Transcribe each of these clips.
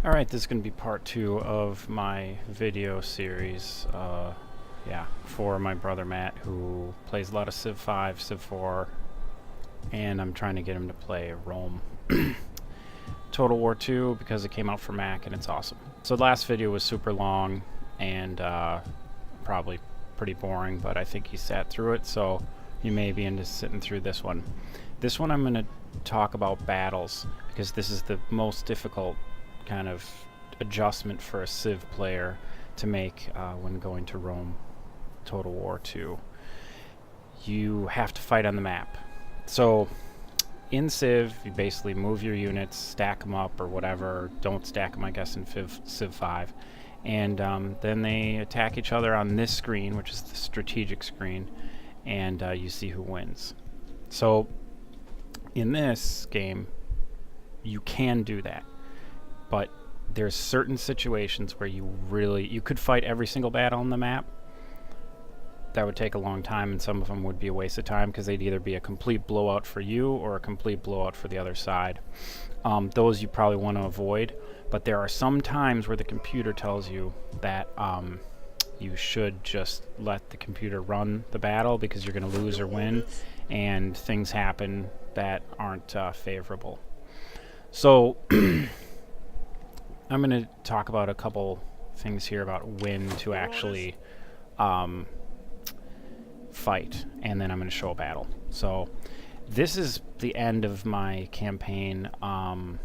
Alright, this is going to be part 2 of my video series, for my brother Matt, who plays a lot of Civ 5, Civ 4, and I'm trying to get him to play Rome. Total War 2, because it came out for Mac and it's awesome. So the last video was super long and probably pretty boring, but I think he sat through it, so you may be into sitting through this one. This one I'm going to talk about battles, because this is the most difficult kind of adjustment for a Civ player to make when going to Rome Total War 2. You have to fight on the map. So in Civ, you basically move your units, stack them up or whatever. Don't stack them, I guess, in Civ 5. And then they attack each other on this screen, which is the strategic screen, and you see who wins. So in this game, you can do that. But there's certain situations where you could fight every single battle on the map. That would take a long time, and some of them would be a waste of time because they'd either be a complete blowout for you or a complete blowout for the other side. Those you probably want to avoid, but there are some times where the computer tells you that you should just let the computer run the battle because you're going to lose or win, and things happen that aren't favorable. So I'm going to talk about a couple things here about when to actually fight, and then I'm going to show a battle. So this is the end of my campaign. You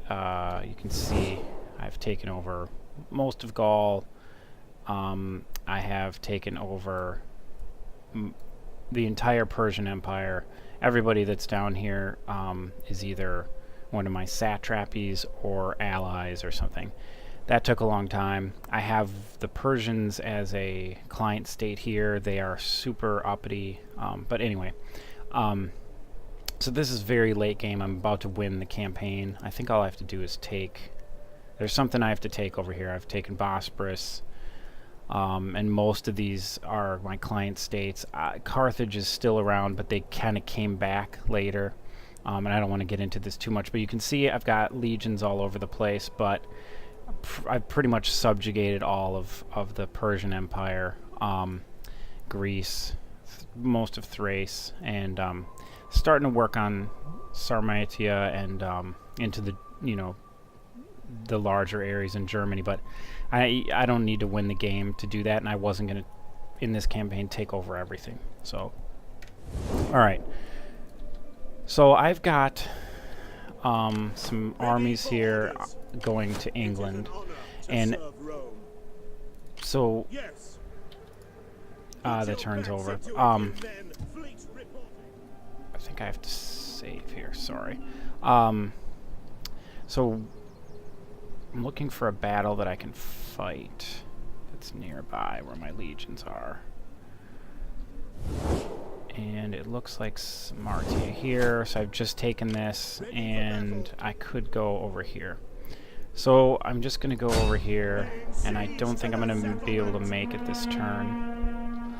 can see I've taken over most of Gaul. I have taken over the entire Persian Empire. Everybody that's down here is either one of my satrapies or allies or something. That took a long time. I have the Persians as a client state here. They are super uppity, but anyway. So this is very late game. I'm about to win the campaign. I think all I have to do is there's something I have to take over here. I've taken Bosporus, and most of these are my client states. Carthage is still around, but they kind of came back later. And I don't want to get into this too much, but you can see I've got legions all over the place, but I've pretty much subjugated all of the Persian Empire, Greece, most of Thrace, and starting to work on Sarmatia and into the larger areas in Germany. But I don't need to win the game to do that, and I wasn't going to, in this campaign, take over everything. So, all right. So I've got some armies here going to England, and so that turns over. I think I have to save here. Sorry. So I'm looking for a battle that I can fight that's nearby where my legions are. And it looks like Smartia here, so I've just taken this, and I could go over here. So I'm just going to go over here, and I don't think I'm going to be able to make it this turn.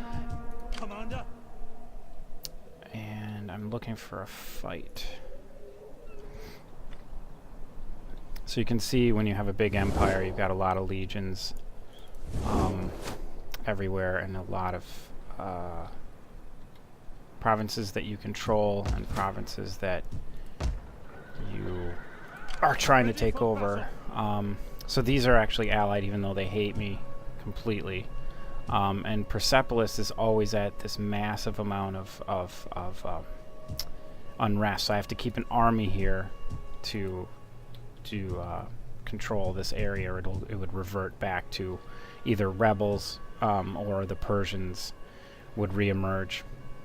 And I'm looking for a fight. So you can see when you have a big empire, you've got a lot of legions everywhere, and a lot of provinces that you control and provinces that you are trying to take over. So these are actually allied, even though they hate me completely. And Persepolis is always at this massive amount of unrest. So I have to keep an army here to control this area, or it would revert back to either rebels or the Persians would reemerge.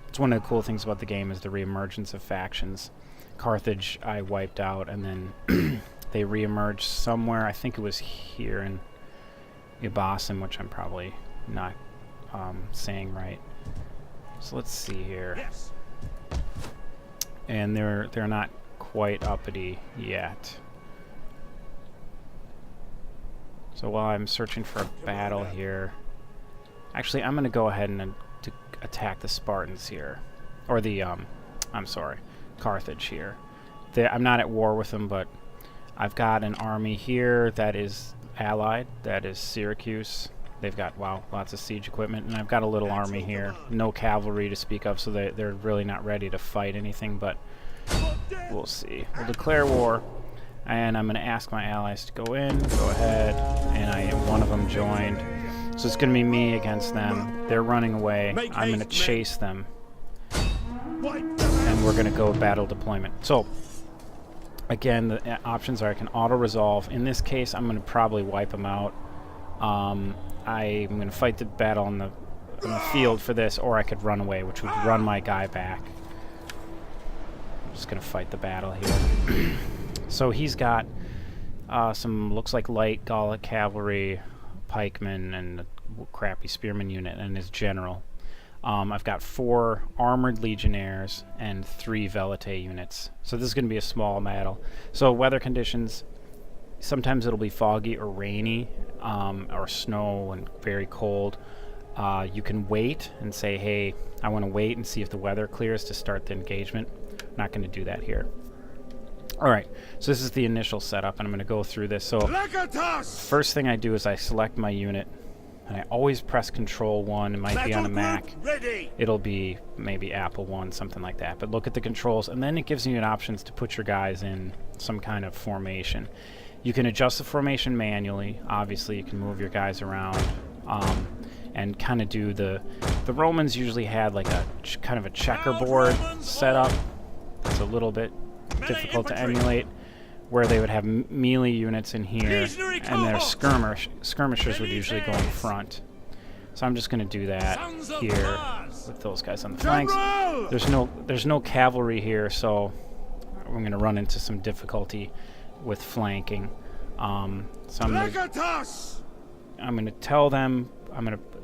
It's one of the cool things about the game is the reemergence of factions. Carthage I wiped out, and then they reemerged somewhere. I think it was here in Ibasim, which I'm probably not saying right. So let's see here. And they're not quite uppity yet. So while I'm searching for a battle here, actually I'm going to go ahead and attack the Spartans here, or the I'm sorry, Carthage here. I'm not at war with them, but I've got an army here that is allied, that is Syracuse. They've got, wow, lots of siege equipment, and I've got a little army here. No cavalry to speak of, so they're really not ready to fight anything, but we'll see. We'll declare war, and I'm going to ask my allies to go in, go ahead, and one of them joined. So it's going to be me against them. They're running away. I'm going to chase them, and we're going to go battle deployment. So again, the options are I can auto-resolve. In this case, I'm going to probably wipe them out. I'm going to fight the battle on the field for this, or I could run away, which would run my guy back. I'm just going to fight the battle here. So he's got some, looks like light Gallic cavalry, pikemen, and a crappy spearman unit, and his general. I've got 4 armored legionnaires and 3 velite units. So this is going to be a small battle. So weather conditions, sometimes it'll be foggy or rainy, or snow and very cold. You can wait and say, hey, I want to wait and see if the weather clears to start the engagement. I'm not going to do that here. Alright, so this is the initial setup, and I'm going to go through this. So first thing I do is I select my unit. And I always press Control 1. It might be on a Mac. It'll be maybe Apple 1, something like that. But look at the controls, and then it gives you an options to put your guys in some kind of formation. You can adjust the formation manually. Obviously, you can move your guys around and kind of do the Romans usually had like a kind of a checkerboard setup. It's a little bit difficult to emulate, where they would have melee units in here, and their skirmishers would usually go in front. So I'm just going to do that here with those guys on the flanks. There's no cavalry here, so we're going to run into some difficulty with flanking. So I'm going to tell them.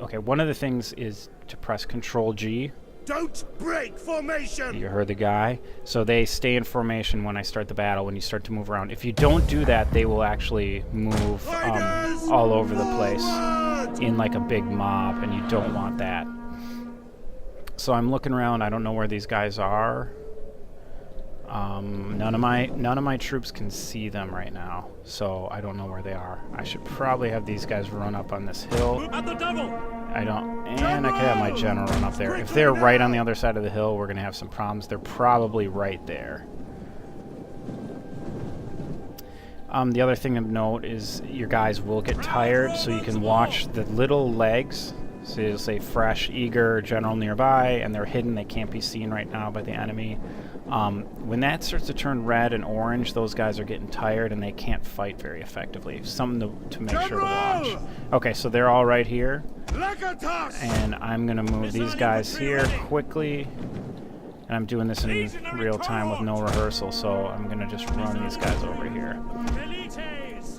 Okay, one of the things is to press Control G. Don't break formation! You heard the guy. So they stay in formation when I start the battle, when you start to move around. If you don't do that, they will actually move all over the place in like a big mob, and you don't want that. So I'm looking around. I don't know where these guys are. None of my troops can see them right now, so I don't know where they are. I should probably have these guys run up on this hill. I don't, and I could have my general run up there. If they're right on the other side of the hill, we're going to have some problems. They're probably right there. The other thing to note is your guys will get tired, so you can watch the little legs. So you'll say fresh, eager, general nearby, and they're hidden. They can't be seen right now by the enemy. When that starts to turn red and orange, those guys are getting tired and they can't fight very effectively. Something to make sure to watch. Okay, so they're all right here. And I'm going to move these guys here quickly. And I'm doing this in real time with no rehearsal, so I'm going to just run these guys over here.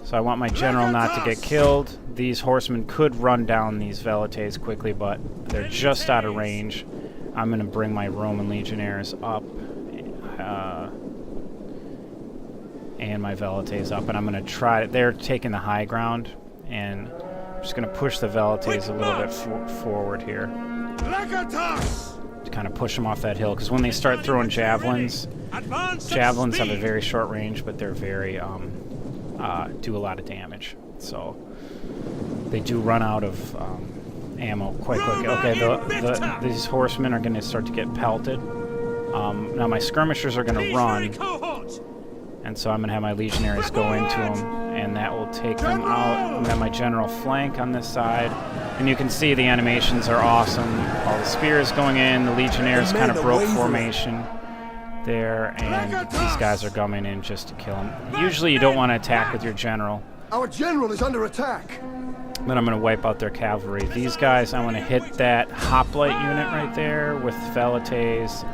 So I want my general not to get killed. These horsemen could run down these velites quickly, but they're just out of range. I'm going to bring my Roman legionnaires up. And my velites up, and I'm going to try. They're taking the high ground, and I'm just going to push the velites a little bit forward here to kind of push them off that hill. Because when they start throwing javelins have a very short range, but they're very do a lot of damage. So they do run out of ammo quite quickly. Okay, these horsemen are going to start to get pelted. Now my skirmishers are going to run. And so I'm going to have my legionaries go into them, and that will take them out. And then my general flank on this side. And you can see the animations are awesome. All the spears going in, the legionnaires kind of broke formation there, and these guys are coming in just to kill them. Usually you don't want to attack with your general. Our general is under attack. Then I'm going to wipe out their cavalry. These guys, I want to hit that hoplite unit right there with velites.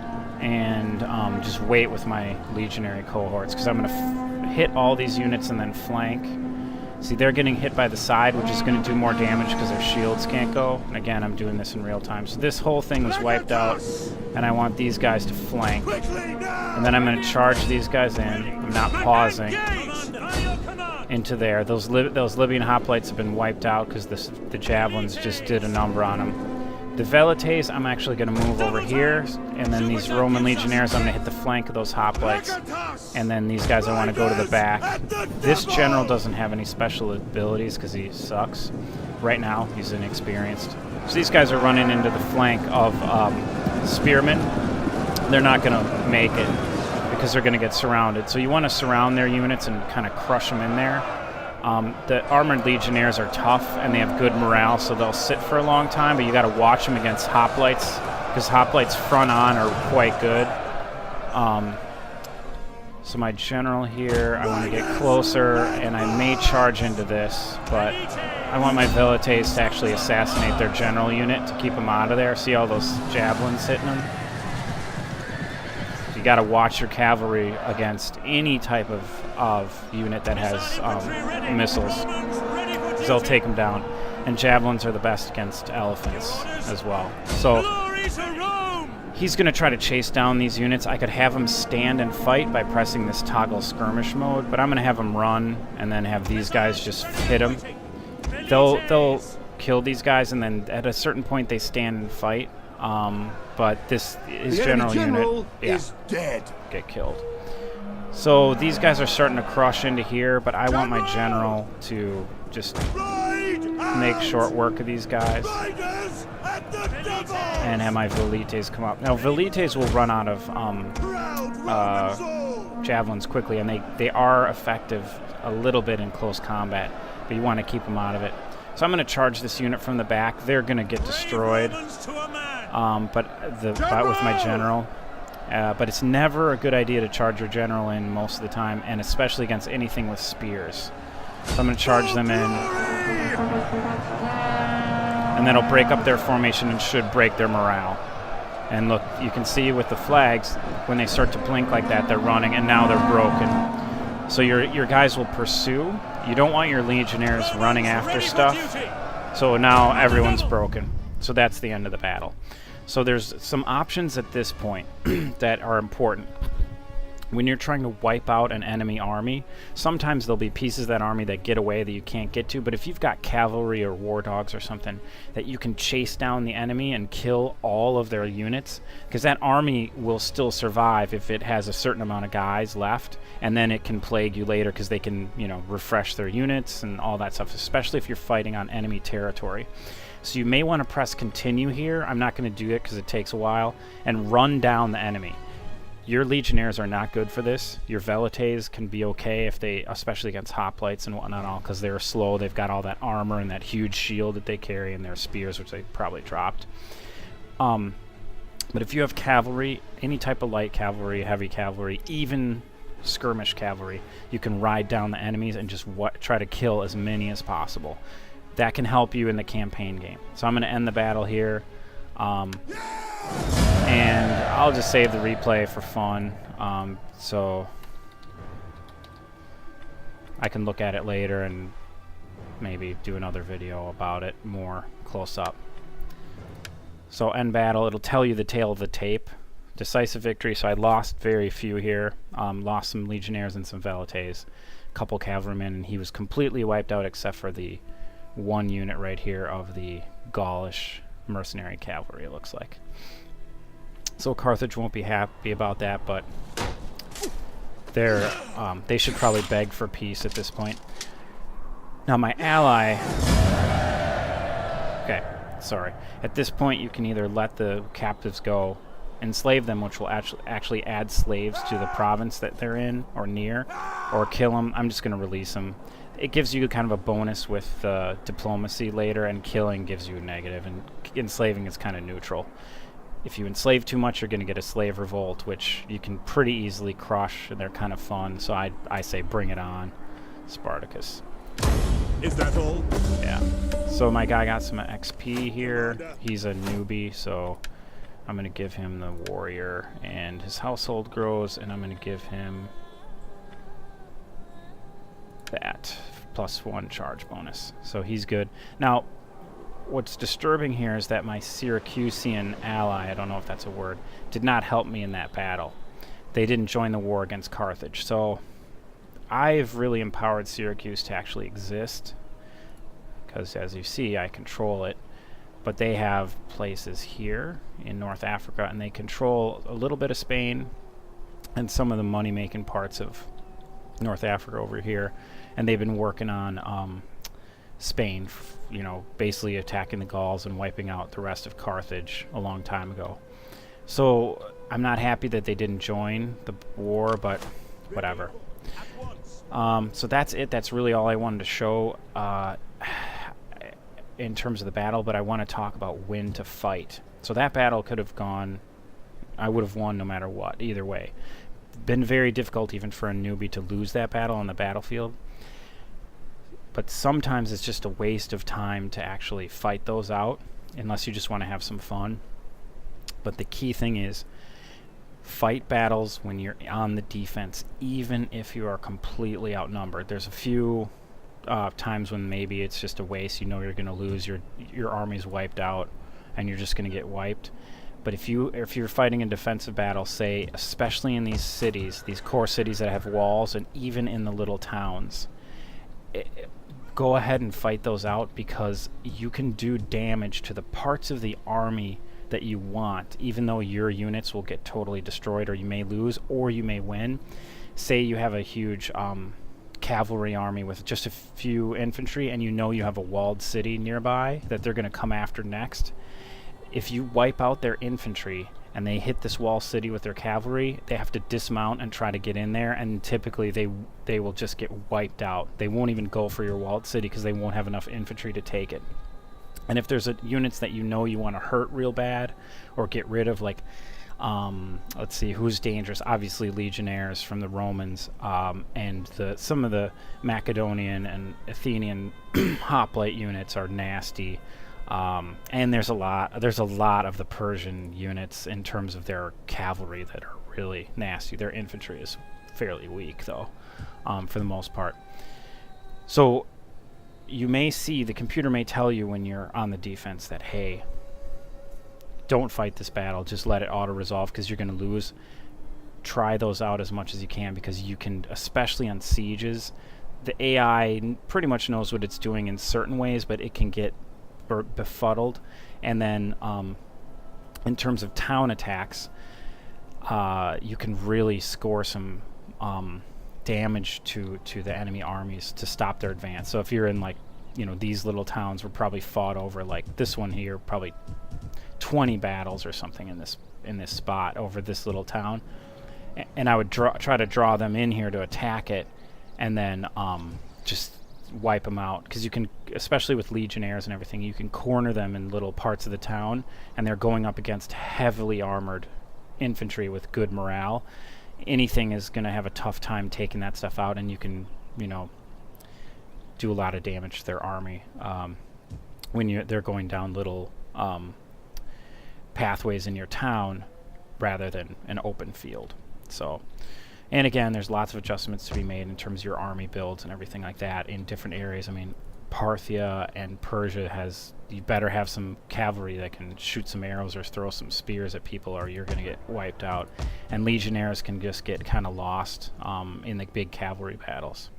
And just wait with my legionary cohorts, because I'm going to hit all these units and then flank. See, they're getting hit by the side, which is going to do more damage because their shields can't go. And again, I'm doing this in real time. So this whole thing was wiped out, and I want these guys to flank. And then I'm going to charge these guys in. I'm not pausing. Into there. Those Libyan hoplites have been wiped out because the javelins just did a number on them. The Velites, I'm actually going to move over here, and then these Roman Legionnaires, I'm going to hit the flank of those hoplites, and then these guys I want to go to the back. This general doesn't have any special abilities because he sucks. Right now, he's inexperienced. So these guys are running into the flank of spearmen. They're not going to make it because they're going to get surrounded. So you want to surround their units and kind of crush them in there. The armored legionnaires are tough and they have good morale, so they'll sit for a long time, but you got to watch them against hoplites because hoplites front on are quite good. So my general here, I want to get closer, and I may charge into this, but I want my Velites to actually assassinate their general unit to keep them out of there. See all those javelins hitting them? You got to watch your cavalry against any type of unit that has missiles. They'll take them down. And javelins are the best against elephants as well. So he's going to try to chase down these units. I could have him stand and fight by pressing this toggle skirmish mode, but I'm going to have him run and then have these guys just hit him. They'll kill these guys, and then at a certain point they stand and fight. But this his general unit is dead. Get killed. So these guys are starting to crush into here, but I want my general to just make short work of these guys and have my Velites come up. Now Velites will run out of javelins quickly, and they are effective a little bit in close combat, but you want to keep them out of it. So I'm going to charge this unit from the back. They're going to get destroyed, but with my general. But it's never a good idea to charge your general in most of the time, and especially against anything with spears. So I'm going to charge them in, and that'll break up their formation and should break their morale. And look, you can see with the flags, when they start to blink like that, they're running, and now they're broken. So your guys will pursue. You don't want your legionnaires running after stuff. So now everyone's broken. So that's the end of the battle. So there's some options at this point that are important. When you're trying to wipe out an enemy army, sometimes there'll be pieces of that army that get away that you can't get to, but if you've got cavalry or war dogs or something, that you can chase down the enemy and kill all of their units, because that army will still survive if it has a certain amount of guys left, and then it can plague you later because they can, refresh their units and all that stuff, especially if you're fighting on enemy territory. So you may want to press continue here. I'm not going to do it because it takes a while, and run down the enemy. Your legionnaires are not good for this. Your Velites can be okay if they, especially against hoplites and whatnot, all because they're slow. They've got all that armor and that huge shield that they carry, and their spears, which they probably dropped. But if you have cavalry, any type of light cavalry, heavy cavalry, even skirmish cavalry, you can ride down the enemies and just try to kill as many as possible. That can help you in the campaign game. So I'm going to end the battle here. And I'll just save the replay for fun, so I can look at it later and maybe do another video about it more close up. So end battle, it'll tell you the tail of the tape. Decisive victory, so I lost very few here. Lost some legionnaires and some Velites, a couple cavalrymen, and he was completely wiped out except for the one unit right here of the Gaulish mercenary cavalry, it looks like. So Carthage won't be happy about that, but they should probably beg for peace at this point. Now my ally... Okay, sorry. At this point you can either let the captives go, enslave them, which will actually add slaves to the province that they're in or near, or kill them. I'm just going to release them. It gives you kind of a bonus with diplomacy later, and killing gives you a negative, and enslaving is kind of neutral. If you enslave too much, you're going to get a slave revolt, which you can pretty easily crush, and they're kind of fun, so I say bring it on, Spartacus. Is that all? Yeah. So my guy got some XP here. He's a newbie, so I'm going to give him the warrior, and his household grows, and I'm going to give him that +1 charge bonus. So he's good. Now, what's disturbing here is that my Syracusan ally, I don't know if that's a word, did not help me in that battle. They didn't join the war against Carthage. So I've really empowered Syracuse to actually exist, because as you see, I control it. but they have places here in North Africa, and they control a little bit of Spain and some of the money-making parts of North Africa over here, and they've been working on Spain, you know, basically attacking the Gauls and wiping out the rest of Carthage a long time ago. So I'm not happy that they didn't join the war, but whatever. So that's it. That's really all I wanted to show in terms of the battle, but I want to talk about when to fight. So that battle could have gone, I would have won no matter what, either way. Been very difficult even for a newbie to lose that battle on the battlefield. But sometimes it's just a waste of time to actually fight those out, unless you just want to have some fun. But the key thing is, fight battles when you're on the defense, even if you are completely outnumbered. There's a few times when maybe it's just a waste. You know you're going to lose. Your army's wiped out, and you're just going to get wiped. But if you're fighting a defensive battle, say especially in these cities, these core cities that have walls, and even in the little towns, go ahead and fight those out, because you can do damage to the parts of the army that you want, even though your units will get totally destroyed, or you may lose, or you may win. Say you have a huge cavalry army with just a few infantry, and you know you have a walled city nearby that they're going to come after next. If you wipe out their infantry and they hit this wall city with their cavalry, they have to dismount and try to get in there, and typically they will just get wiped out. They won't even go for your walled city because they won't have enough infantry to take it. And if there's units that you know you want to hurt real bad or get rid of, like, let's see, who's dangerous? Obviously legionnaires from the Romans, and some of the Macedonian and Athenian hoplite units are nasty. And there's a lot of the Persian units in terms of their cavalry that are really nasty. Their infantry is fairly weak, though, for the most part. So you may see, the computer may tell you when you're on the defense that, hey, don't fight this battle, just let it auto-resolve because you're going to lose. Try those out as much as you can, because you can, especially on sieges, the AI pretty much knows what it's doing in certain ways, but it can get befuddled. And then in terms of town attacks, you can really score some damage to the enemy armies to stop their advance. So if you're in, like, you know, these little towns were probably fought over, like this one here, probably 20 battles or something in this spot over this little town, and I would try to draw them in here to attack it, and then just wipe them out, because you can, especially with legionnaires and everything, you can corner them in little parts of the town, and they're going up against heavily armored infantry with good morale. Anything is going to have a tough time taking that stuff out, and you can, you know, do a lot of damage to their army when they're going down little pathways in your town rather than an open field. So, and again, there's lots of adjustments to be made in terms of your army builds and everything like that in different areas. I mean, Parthia and Persia you better have some cavalry that can shoot some arrows or throw some spears at people, or you're going to get wiped out. And legionnaires can just get kind of lost in the big cavalry battles.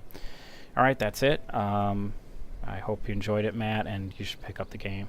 All right, that's it. I hope you enjoyed it, Matt, and you should pick up the game.